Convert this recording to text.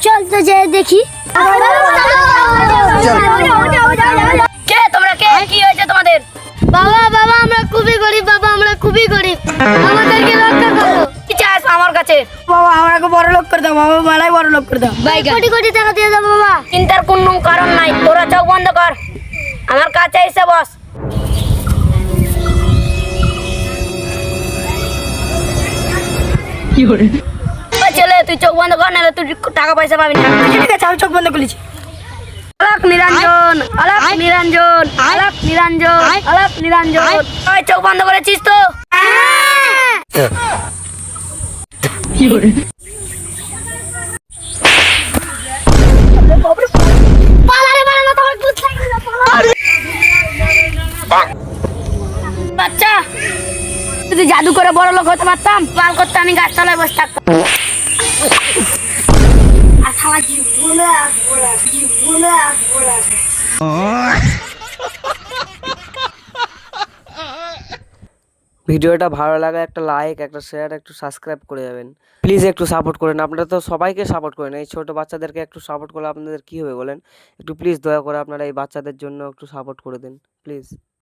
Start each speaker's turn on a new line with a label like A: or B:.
A: চল তো যে দেখি।
B: কে তোমরা, কে কি হয়েছে তোমাদের?
A: বাবা বাবা আমরা খুবই গরিব, বাবা আমরা খুবই গরিব, আমাদেরকে রক্ষা করো।
B: কি চাস আমার কাছে?
C: বাবা আমাকে বড় লোক করে দাও, বাবা মেলায় বড় লোক করে দাও।
A: কোটি কোটি টাকা দিয়ে দাও বাবা।
B: চিন্তার কোনো কারণ নাই, তোরা চোখ বন্ধ কর, আমার কাছে এসে বস। ওই ছেলে তুই চোখ বন্ধ কর, নাহলে তুই টাকা পয়সা পাবি না।
C: ঠিক আছে আমি চোখ বন্ধ করেছি।
B: আলাপ নিরঞ্জন, আলাপ নিরঞ্জন, আলাপ নিরঞ্জন, আলাপ নিরঞ্জন। ওই চোখ বন্ধ করেছিস তো? বাচ্চা যদি জাদু করে বড় লোক হতে পারতাম, পাল করতে আমি গাছতলায় বসে থাকতাম। আর খাওয়া জীবনে আসবো না, জীবনে আসবো না।
D: ভিডিওটা ভালো লাগলে একটা লাইক, একটা শেয়ার, একটু সাবস্ক্রাইব করে যাবেন প্লিজ। একটু সাপোর্ট করেন, আপনারা তো সবাইকে সাপোর্ট করেন, এই ছোটো বাচ্চাদেরকে একটু সাপোর্ট করলে আপনাদের কী হবে বলেন? একটু প্লিজ দয়া করে আপনারা এই বাচ্চাদের জন্য একটু সাপোর্ট করে দিন প্লিজ।